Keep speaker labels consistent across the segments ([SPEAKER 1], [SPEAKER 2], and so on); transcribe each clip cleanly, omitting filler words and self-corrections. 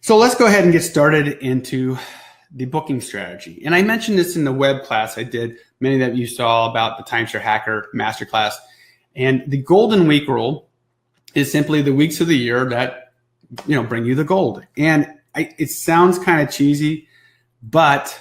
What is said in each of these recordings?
[SPEAKER 1] So let's go ahead and get started into the booking strategy. And I mentioned this in the web class I did, many that you saw about the Timeshare Hacker Masterclass. And the golden week rule is simply the weeks of the year that bring you the gold. And it sounds kind of cheesy, but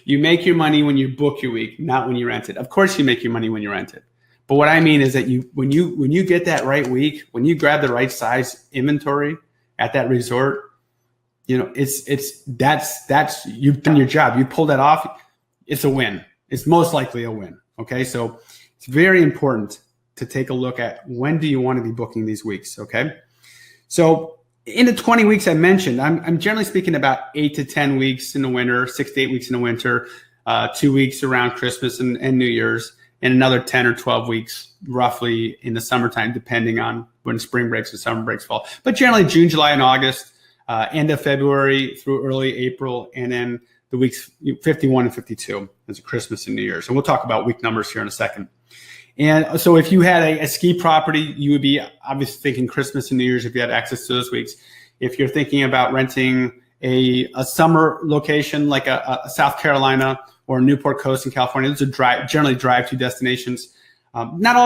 [SPEAKER 1] you make your money when you book your week, not when you rent it. Of course, you make your money when you rent it. But what I mean is that when you get that right week, when you grab the right size inventory at that resort, that's you've done your job. You pull that off, it's a win. It's most likely a win. Okay, so it's very important to take a look at when do you want to be booking these weeks. Okay, so in the 20 weeks I mentioned, I'm generally speaking about 8 to 10 weeks in the winter, 6 to 8 weeks in the winter, 2 weeks around Christmas and New Year's, and another 10 or 12 weeks roughly in the summertime, depending on when spring breaks and summer breaks fall. But generally June, July, and August, end of February through early April, and then the weeks 51 and 52 is Christmas and New Year's. And we'll talk about week numbers here in a second. And so if you had a ski property, you would be obviously thinking Christmas and New Year's if you had access to those weeks. If you're thinking about renting a summer location like a South Carolina or Newport Coast in California, those are generally drive-to destinations. Not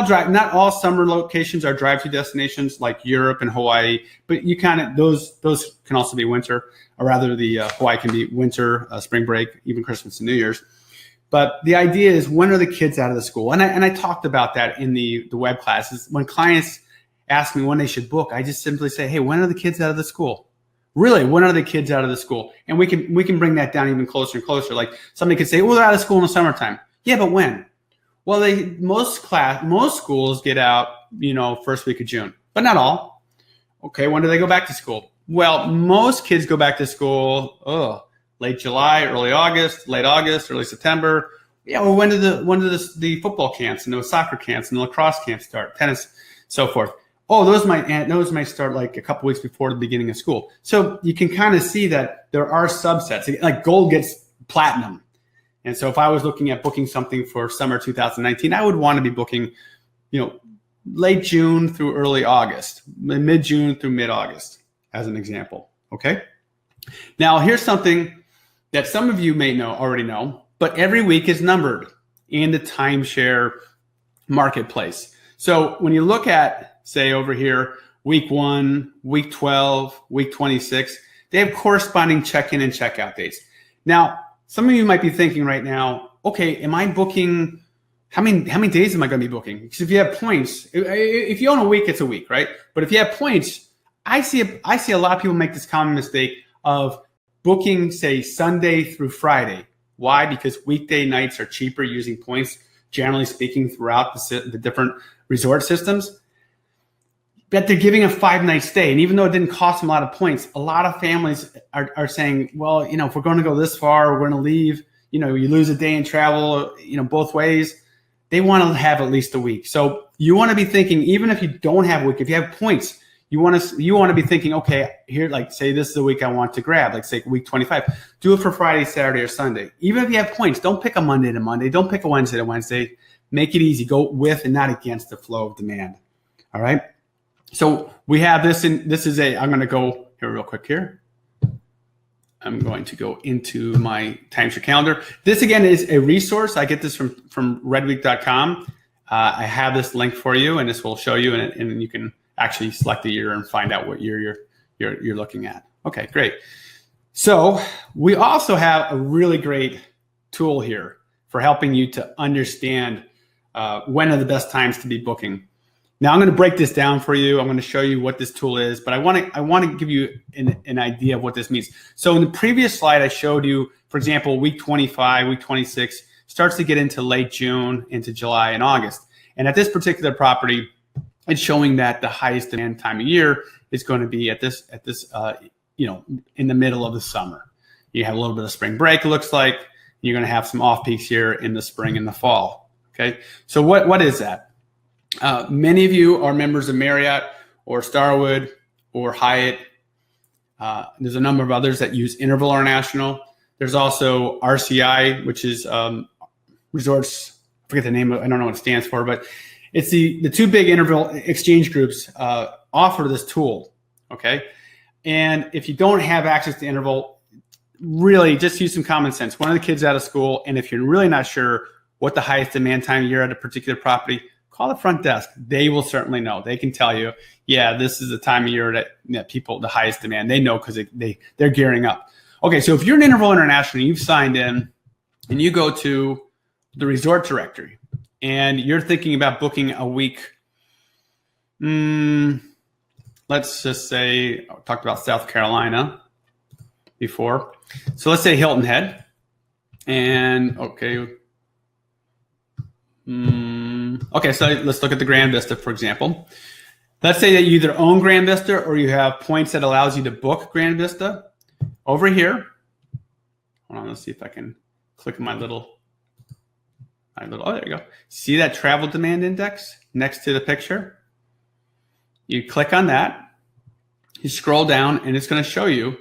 [SPEAKER 1] all summer locations are drive-to destinations like Europe and Hawaii, but you those can also be winter, or rather the Hawaii can be winter, spring break, even Christmas and New Year's. But the idea is, when are the kids out of the school? And I talked about that in the web classes. When clients ask me when they should book, I just simply say, hey, when are the kids out of the school? Really, when are the kids out of the school? And we can bring that down even closer and closer. Like somebody could say, well, they're out of school in the summertime. Yeah, but when? Well, most schools get out, first week of June, but not all. Okay, when do they go back to school? Well, most kids go back to school late July, early August, late August, early September. Yeah, well, when do the football camps and the soccer camps and the lacrosse camps start, tennis, so forth? Oh, those might start like a couple weeks before the beginning of school. So you can kind of see that there are subsets. Like gold gets platinum. And so if I was looking at booking something for summer 2019, I would want to be booking, late June through early August, mid-June through mid-August, as an example. Okay. Now, here's something that some of you may already know, but every week is numbered in the timeshare marketplace. So when you look at, say over here, week 1, week 12, week 26, they have corresponding check-in and check-out dates. Now, some of you might be thinking right now, okay, am I booking, how many days am I going to be booking? Because if you have points, if you own a week, it's a week, right? But if you have points, I see a lot of people make this common mistake of booking, say, Sunday through Friday. Why? Because weekday nights are cheaper using points, generally speaking, throughout the different resort systems. But they're giving a 5-night stay. And even though it didn't cost them a lot of points, a lot of families are saying, well, if we're going to go this far, we're going to leave, you lose a day in travel, both ways. They want to have at least a week. So you want to be thinking, even if you don't have a week, if you have points, you want to be thinking, okay, here, like say this is the week I want to grab, like say week 25, do it for Friday, Saturday, or Sunday. Even if you have points, don't pick a Monday to Monday. Don't pick a Wednesday to Wednesday. Make it easy. Go with and not against the flow of demand. All right. So we have this, and I'm going to go here real quick here. I'm going to go into my timeshare calendar. This again is a resource. I get this from redweek.com. I have this link for you, and this will show you, and you can actually select the year and find out what year you're looking at. Okay, great. So we also have a really great tool here for helping you to understand when are the best times to be booking. Now I'm going to break this down for you. I'm going to show you what this tool is, but I want to give you an idea of what this means. So in the previous slide, I showed you, for example, week 25, week 26 starts to get into late June, into July and August. And at this particular property, it's showing that the highest demand time of year is going to be at this in the middle of the summer. You have a little bit of spring break, it looks like. You're going to have some off peaks here in the spring and the fall. Okay, so what is that? Many of you are members of Marriott or Starwood or Hyatt. There's a number of others that use Interval International. There's also RCI, which is Resorts. I forget the name of it. I don't know what it stands for, but it's the two big interval exchange groups offer this tool. Okay, And if you don't have access to interval, really just use some common sense. One of the kids out of school, and if you're really not sure what the highest demand time of year at a particular property, call the front desk. They will certainly know. They can tell you, yeah, this is the time of year that people, the highest demand. They know because they're gearing up. Okay, so if you're an Interval International, you've signed in, and you go to the resort directory, and you're thinking about booking a week. Let's just say, I talked about South Carolina before. So let's say Hilton Head. And okay. Okay, so let's look at the Grand Vista, for example. Let's say that you either own Grand Vista or you have points that allows you to book Grand Vista. Over here, hold on, let's see if I can click my little, oh, there you go. See that travel demand index next to the picture? You click on that, you scroll down, and it's going to show you,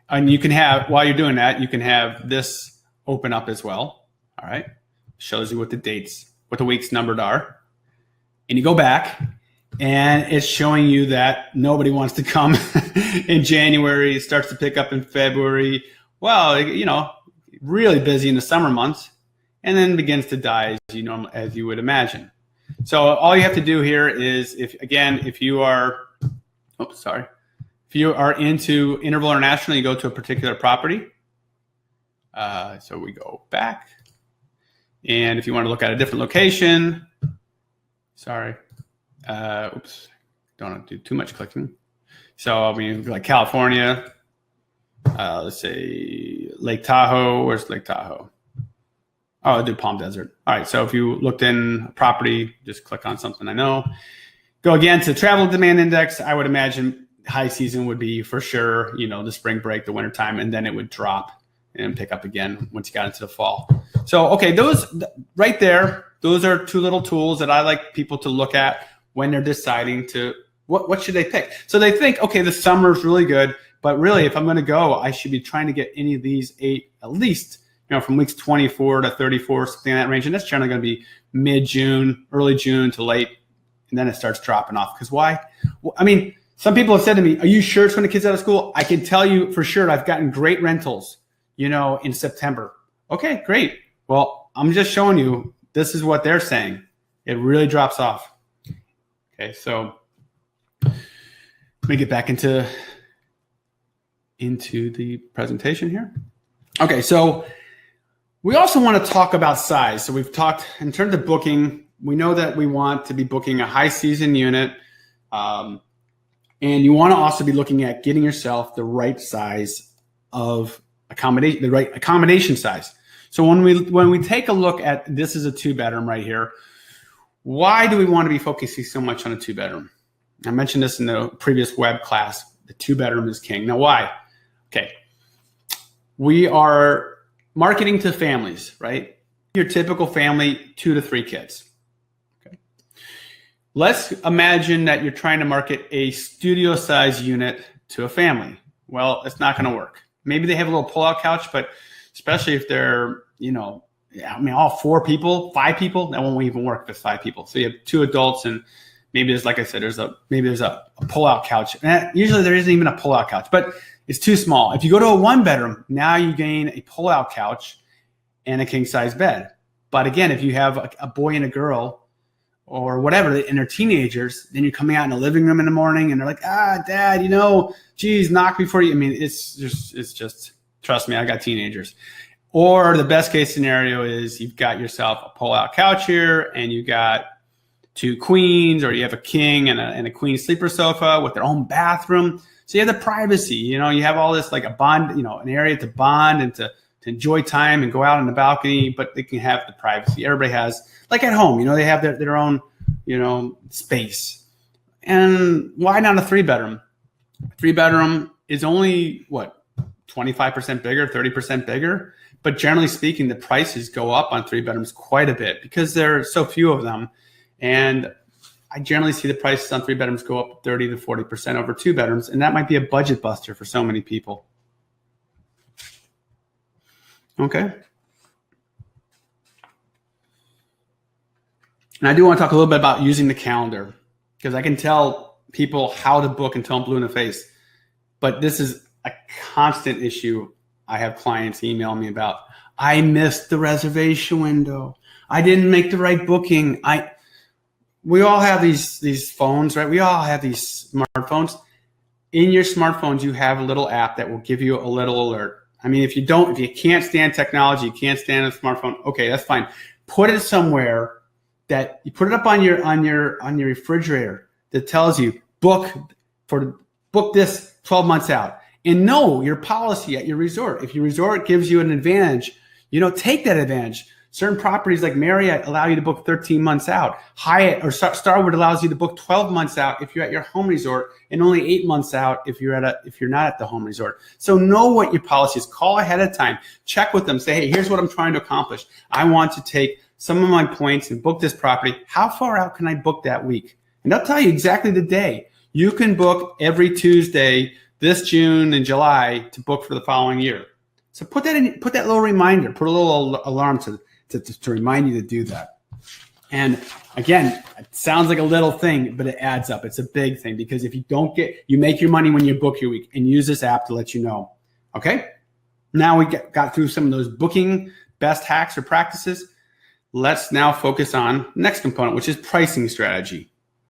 [SPEAKER 1] and you can have, while you're doing that, you can have this open up as well. All right, shows you what the dates, what the weeks numbered are, and you go back, and it's showing you that nobody wants to come in January. It starts to pick up in February. Well, you know, really busy in the summer months, and then begins to die as you would imagine. So all you have to do here is, if you are into Interval International, you go to a particular property. So we go back, and if you want to look at a different location, don't want to do too much clicking. So I mean, like California, let's say Lake Tahoe. Where's Lake Tahoe? Oh, I'll do Palm Desert. All right, so if you looked in a property, just click on something I know. Go again to travel demand index. I would imagine high season would be for sure, you know, the spring break, the winter time, and then it would drop and pick up again once you got into the fall. So, okay, those right there, those are two little tools that I like people to look at when they're deciding to, what should they pick? So they think, okay, the summer is really good, but really if I'm going to go, I should be trying to get any of these 8 at least, you know, from weeks 24 to 34, something in that range. And that's generally going to be mid-June, early June to late. And then it starts dropping off. Because why? Well, I mean, some people have said to me, are you sure it's when the kid's out of school? I can tell you for sure I've gotten great rentals, you know, in September. Okay, great. Well, I'm just showing you, this is what they're saying. It really drops off. Okay, so let me get back into the presentation here. Okay, so we also want to talk about size. So we've talked in terms of booking. We know that we want to be booking a high season unit. And you want to also be looking at getting yourself the right size of accommodation, the right accommodation size. So when we take a look at, this is a 2-bedroom right here. Why do we want to be focusing so much on a 2-bedroom? I mentioned this in the previous web class. The 2-bedroom is king. Now, why? Okay. We are marketing to families, right? Your typical family, 2 to 3 kids. Okay. Let's imagine that you're trying to market a studio size unit to a family. Well, it's not going to work. Maybe they have a little pull-out couch, but especially if they're, you know, I mean, all 4 people, 5 people, that won't even work if it's 5 people. So you have 2 adults, and maybe there's, like I said, there's a pull-out couch. And usually there isn't even a pull-out couch, but it's too small. If you go to a 1-bedroom, now you gain a pull-out couch and a king-size bed. But again, if you have a boy and a girl or whatever, and they're teenagers, then you're coming out in the living room in the morning, and they're like, Dad, you know, geez, knock before you. I mean, it's just, trust me, I got teenagers. Or the best case scenario is you've got yourself a pull-out couch here, and you got 2 queens, or you have a king and a queen sleeper sofa with their own bathroom. So you have the privacy, you know, you have all this like a bond, you know, an area to bond and to enjoy time and go out on the balcony, but they can have the privacy. Everybody has, like at home, you know, they have their own, you know, space. And why not a 3-bedroom? 3-bedroom is only, 25% bigger, 30% bigger. But generally speaking, the prices go up on 3-bedrooms quite a bit because there are so few of them. And I generally see the prices on 3-bedrooms go up 30 to 40% over 2-bedrooms. And that might be a budget buster for so many people. Okay. And I do want to talk a little bit about using the calendar, because I can tell people how to book until I'm blue in the face. But this is a constant issue. I have clients email me about, I missed the reservation window. I didn't make the right booking. We all have these phones, right? We all have these smartphones. In your smartphones, you have a little app that will give you a little alert. I mean, if you can't stand technology, you can't stand a smartphone, okay, that's fine. Put it somewhere that you put it up on your refrigerator that tells you book this 12 months out. And know your policy at your resort. If your resort gives you an advantage, take that advantage. Certain properties like Marriott allow you to book 13 months out. Hyatt or Starwood allows you to book 12 months out if you're at your home resort, and only 8 months out if you're not at the home resort. So know what your policy is. Call ahead of time. Check with them. Say, hey, here's what I'm trying to accomplish. I want to take some of my points and book this property. How far out can I book that week? And they'll tell you exactly the day. You can book every Tuesday this June and July to book for the following year. So put that little reminder, put a little alarm to remind you to do that. And again, it sounds like a little thing, but it adds up. It's a big thing, because if you make your money when you book your week, and use this app to let you know. Okay. Now we got through some of those booking best hacks or practices. Let's now focus on the next component, which is pricing strategy.